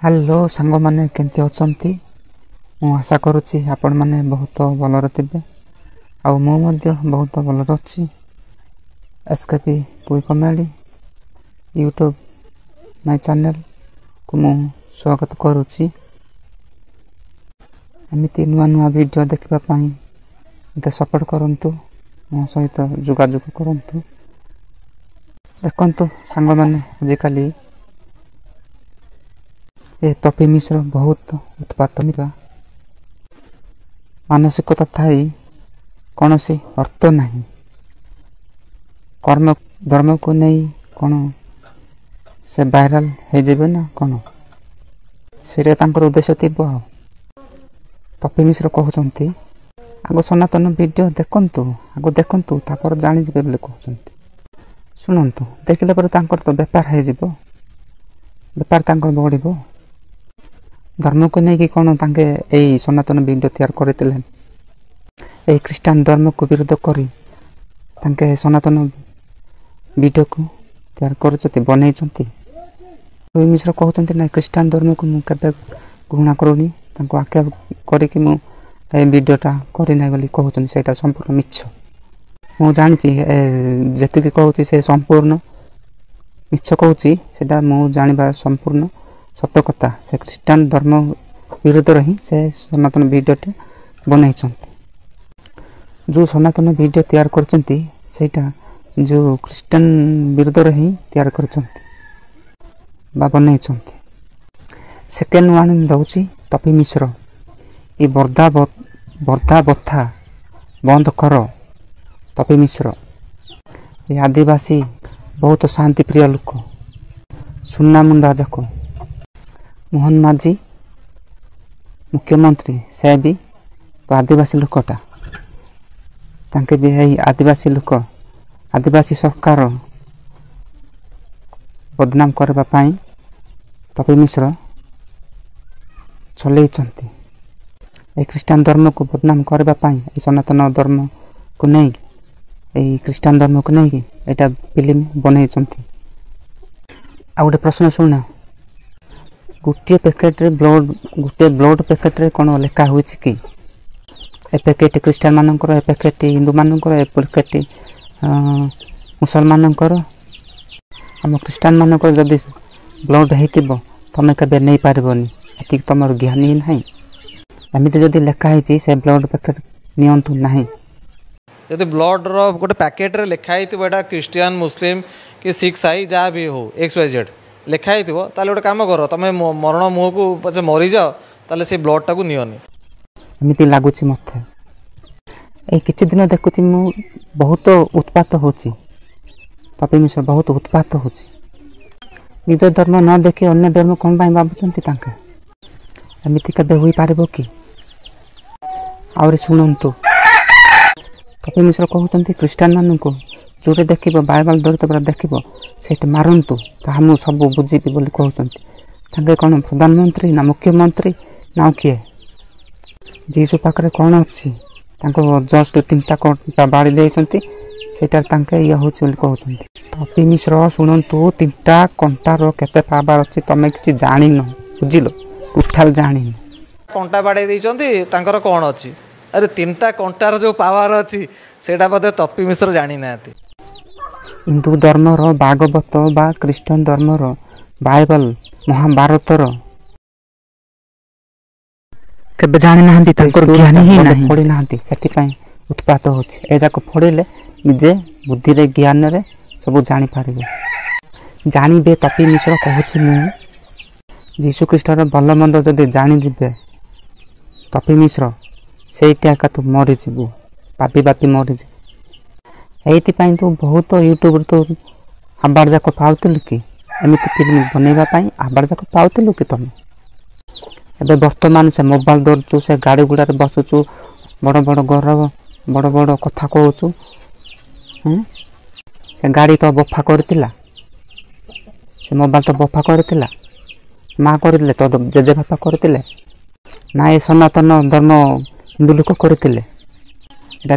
Hello सांग मैंने केमती अछंती मु आशा करुच्ची आपण मैंने बहुत भलरे थे आउ मु बहुत भलरे अच्छी एसकेपी पुई कमेडी यूट्यूब माय चैनल को मु स्वागत करुच्ची। एमती नुआ नुआ वीडियो देखापी मत सपोर्ट करंतु मो सहित जोगाजोग करंतु। देखंतु सांग मैंने आजिकली ए टॉपी मिश्र बहुत उत्पात मानसिकता थाई कौन सी अर्थ नहीं कर्म धर्म को नहीं कौन से वायरल हो जाए ना कौन से उद्देश्य थी। टॉपी मिश्र कहते आग सनातन वीडियो देखंतु आग देखंतु तापर जानी जे बोले कहते शुणु देखिले पर तो बेपार हो बेपार बढ़ धर्म को नहीं कि कौन तांके यही सनातन वीडियो तैयार करते यही ख्रीष्टान धर्म को विरोध करी तांके सनातन वीडियो को तैयार कर बन मिश्र कहते ना ख्रीष्टान धर्म को मुझे घृणा करूनी आज्ञा करी वीडियोटा करना बोली कहते से संपूर्ण मिछ मु जानी जी कहूँ से संपूर्ण मिछ कहूँ से मु जाना संपूर्ण सत कथा से ख्रीष्टान धर्म विरोध ही से सनातन वीडियोटे बन जो सनातन वीडियो तैयार करटा जो ख्रीष्टान विरोध ही तैयार कर बन सेकेंड वार्निंग दौची टॉपी मिश्र ये बर्दा बथा बंद कर। टॉपी मिश्र ये आदिवासी बहुत शांति प्रिय लोक सुन्ना मुंडा जाक मोहन माझी मुख्यमंत्री से भी आदिवासी लोकटा तांके भी यही आदिवासी लोक आदिवासी सरकार बदनाम करने टॉपी मिश्र चल ख्रीष्टान धर्म को बदनाम करने सनातन धर्म को नहीं ख्रीष्टान धर्म को नहीं यहाँ फिल्म बन आ गोटे प्रश्न शुण गोटे पैकेट ब्लड गोटे ब्लड पैकेट रे कौन लेखा हो कि ए पैकेट ख्रीष्टान मानकर ए पैकेट हिंदू मानकर ए पैकेट मुसलमान आम ख्रीष्टान मानकर जदि ब्लड हो तुम के नहीं पारबनी ये तुम ज्ञान ही ना एमती जदि लेखाही से ब्लड पैकेट नियंतु ना यदि ब्लड रो गोटे पैकेट रे लेखाही एटा क्रिश्चियन मुस्लिम कि सिख साई जहाँ भी हो XYZ लेखाही गोटे कम कर तुम मरण मुह को पचे मरी जाओ ताले से ब्लड टाक नियनि एमती लगुच मत कि दिन देखुची मु बहुत उत्पात होची टॉपी मिश्र बहुत उत्पात होची निज धर्म न देखी अन्य धर्म कौन भावुंट एमती केबे हो पार कि आउरी शुणु टॉपी मिश्र कहते ख्रीष्टान मान को जो देख बाइबल धरते पूरा देख से मारतु ता मु सब बुझी बोली कहते कौन प्रधानमंत्री ना मुख्यमंत्री ना किए जीसु पाखे कौन अच्छी जस्ट 3टा कंटा बाड़ी देते से ये हूँ कहते टॉपी मिश्र शुणु 3टा कंटार केते पावर अच्छी तुम कि जान बुझिल उठाल जान कंटा बाड़े देते कौन अच्छी अरे 3टा कंटार जो पावर अच्छी से टॉपी मिश्र जानी ना हिंदू धर्मर भागवत बा ख्रीष्टान धर्मर बाइबल महाभारतर केबे जानि नाहंती ज्ञान ही नहीं पढ़ी नाहंती से उत्पात होछि एजाक पढ़िले निजे बुद्धि रे ज्ञान रे सब जानी पारिबे जानिबे। टॉपी मिश्र कहछि मु जीशु ख्रीष्टर भल मंद जदि जानी जिबे टॉपी मिश्र सेटा का तू मरी जीवु पापी बापी मरी जी एपाई तू बहुत यूट्यूब तो आबार जाक पाउलु कि एमती फिल्म बनवाई आबार जाक पाउलु कि तुम एबे वर्तमान से मोबाइल धरचु से गाड़ी गुड़ा बसुचु बड़ बड़ घर बड़ बड़ कथा कहचु से गाड़ी तो बफा करतिला से मोबाइल तो बफा करतिला माँ करते तो जेजे बापा करते ना ये सनातन धर्म हिंदू लोक करते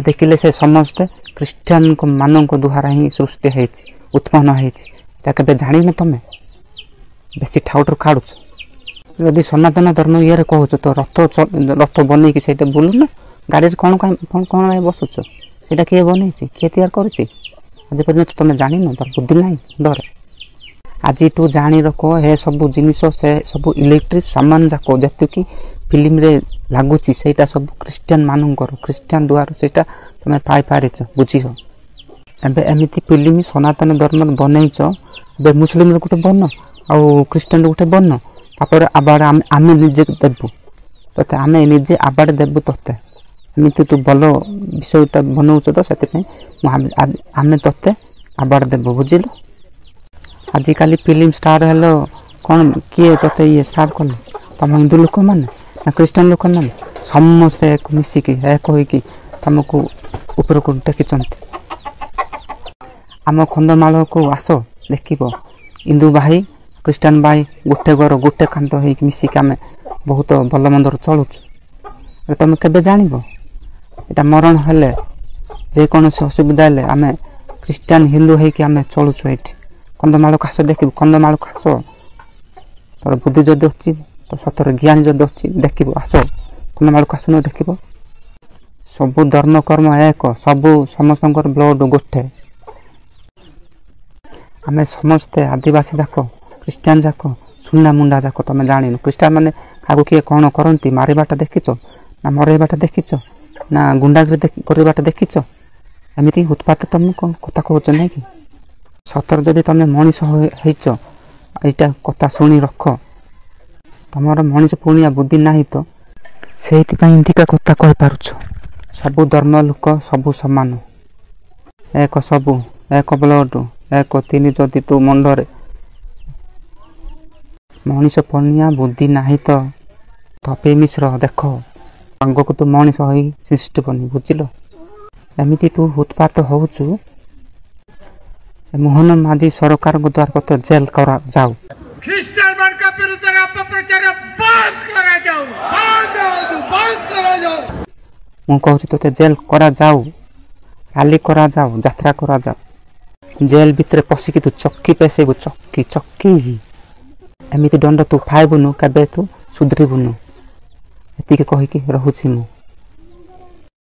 देखिले से समस्ते ख्रीष्टान को मान द्वारा ही सृष्टि उत्पन्न होती जान तुम बेसी ठाउटर खाड़ ଯଦି ସନାତନ ଧର୍ମ ଇଏରେ କହୁଛ ତ ରଥ ବନେଇକି ସେଇଟା ବୁଲୁନ ଗାଡ଼ିରେ କ'ଣ ପାଇଁ ବସୁଛ? ସେଇଟା କିଏ ବନେଇଛି? କିଏ ତିଆରି କରୁଛି? ଆଜି ପର୍ଯ୍ୟନ୍ତ ତୁମେ ଜାଣିନ? ତାର ବୁଦ୍ଧି ନାହିଁ ମୁଣ୍ଡରେ? ଆଜିଠୁ ଜାଣି ରଖ ଏ ସବୁ ଜିନିଷ ସେ ସବୁ ଇଲେକ୍ଟ୍ରିକ୍ ସାମାନ ଯାକ ଯେତିକି ଫିଲ୍ମରେ ଲାଗୁଛି ସେଇଟା ସବୁ ଖ୍ରୀଷ୍ଟିଆନ ମାନଙ୍କର ଖ୍ରୀଷ୍ଟିଆନ ଦ୍ୱାରା ସେଇଟା ତୁମେ ପାଇପାରିଛ ବୁଝିଛ। ଏବେ ଏମିତି ଫିଲ୍ମ ସନାତନ ଧର୍ମରେ ବନେଇଛ, ଏବେ ମୁସଲିମର ଗୋଟେ ବନ ଆଉ ଖ୍ରୀଷ୍ଟିଆନର ଗୋଟେ ବନ, ତାପରେ ଆବାଡ଼ ଆମେ ନିଜେ ଦେବୁ ତୋତେ, ଆମେ ନିଜେ ଆବାଡ଼ ଦେବୁ ତୋତେ। ଏମିତି ତୁ ଭଲ ବିଷୟଟା ବନଉଛ ତ ସେଥିପାଇଁ ଆମେ ତୋତେ ଆବାଡ଼ ଦେବୁ ବୁଝିଲୁ। ଆଜିକାଲି ଫିଲ୍ମ ଷ୍ଟାର୍ ହେଲ କ'ଣ କିଏ ତୋତେ ଇଏ ଷ୍ଟାର୍ କଲେ? ତମ ହିନ୍ଦୁ ଲୋକମାନେ ନା ଖ୍ରୀଷ୍ଟିଆନ ଲୋକମାନେ? ସମସ୍ତେ ଏକ ମିଶିକି ଏକ ହୋଇକି ତମକୁ ଉପରକୁ ଟେକିଛନ୍ତି। ଆମ କନ୍ଧମାଳକୁ ଆସ ଦେଖିବ, ହିନ୍ଦୁ ଭାଇ ଖ୍ରୀଷ୍ଟିଆନ ଭାଇ ଗୋଟେ ଘର ଗୋଟେ କାନ୍ଧ ହେଇକି ମିଶିକି ଆମେ ବହୁତ ଭଲ ମନ୍ଦରେ ଚଳୁଛୁ। ତମେ କେବେ ଜାଣିବ? ଏଇଟା ମରଣ ହେଲେ ଯେକୌଣସି ଅସୁବିଧା ହେଲେ ଆମେ ଖ୍ରୀଷ୍ଟିଆନ ହିନ୍ଦୁ ହେଇକି ଆମେ ଚଳୁଛୁ ଏଇଠି। କନ୍ଧମାଳକୁ ଆସ ଦେଖିବୁ, କନ୍ଧମାଳକୁ ଆସ। ତୋର ବୁଦ୍ଧି ଯଦି ଅଛି ତ ସତରେ ଜ୍ଞାନ ଯଦି ଅଛି ଦେଖିବୁ, ଆସ କନ୍ଧମାଳକୁ ଆସୁନ ଦେଖିବ। ସବୁ ଧର୍ମ କର୍ମ ଏକ, ସବୁ ସମସ୍ତଙ୍କର ବ୍ଲଡ଼ ଗୋଟେ। ଆମେ ସମସ୍ତେ ଆଦିବାସୀ ଯାକ ଖ୍ରୀଷ୍ଟିଆନ ଯାକ ସୁନା ମୁଣ୍ଡା ଯାକ। ତମେ ଜାଣିନ ଖ୍ରୀଷ୍ଟିଆନ ମାନେ କାହାକୁ କିଏ କ'ଣ କରନ୍ତି? ମାରିବାଟା ଦେଖିଛ ନା ମରେଇବାଟା ଦେଖିଛ ନା ଗୁଣ୍ଡାଗିରି କରିବାଟା ଦେଖିଛ? ଏମିତି ଉତ୍ପାତ ତମେ କ'ଣ କଥା କହୁଛ ନାଇଁ କି? ସତରେ ଯଦି ତମେ ମଣିଷ ହେଇଛ ଏଇଟା କଥା ଶୁଣି ରଖ। ତମର ମଣିଷ ପୁଣିଆ ବୁଦ୍ଧି ନାହିଁ ତ ସେଇଥିପାଇଁ ଏମିତିକା କଥା କହିପାରୁଛ। ସବୁ ଧର୍ମ ଲୋକ ସବୁ ସମାନ, ଏକ ସବୁ ଏକ ବ୍ଲଡ଼ ଏକ ତିନି। ଯଦି ତୁ ମୁଣ୍ଡରେ ମଣିଷ ପଣିଆ ବୁଦ୍ଧି ନାହିଁ ତ ତପେ ମିଶ୍ର ଦେଖ ଆଗକୁ ତୁ ମଣିଷ ହୋଇ ସୃଷ୍ଟି ବନି ବୁଝିଲ। ଏମିତି ତୁ ଉତ୍ପାତ ହଉଛୁ, ମୋହନ ମାଝୀ ସରକାରଙ୍କ ଦ୍ୱାରା ତୋତେ ଜେଲ କରାଯାଉ। ଖ୍ରୀଷ୍ଟିଆନ ମାନଙ୍କ ବିରୁଦ୍ଧରେ ଅପପ୍ରଚାର ବନ୍ଦ କରାଯାଉ, ବନ୍ଦ କରାଯାଉ। ମୁଁ କହୁଛି ତୋତେ ଜେଲ କରାଯାଉ, ରାଲି କରାଯାଉ, ଯାତ୍ରା କରାଯାଉ। ଜେଲ ଭିତରେ ପଶିକି ତୁ ଚକି ପେଶେଇବୁ, ଚକି। ଏମିତି ଦଣ୍ଡ ତୁ ପାଇବୁନୁ, କେବେ ତୁ ସୁଧରିବୁନୁ। ଏତିକି କହିକି ରହୁଛି ମୁଁ।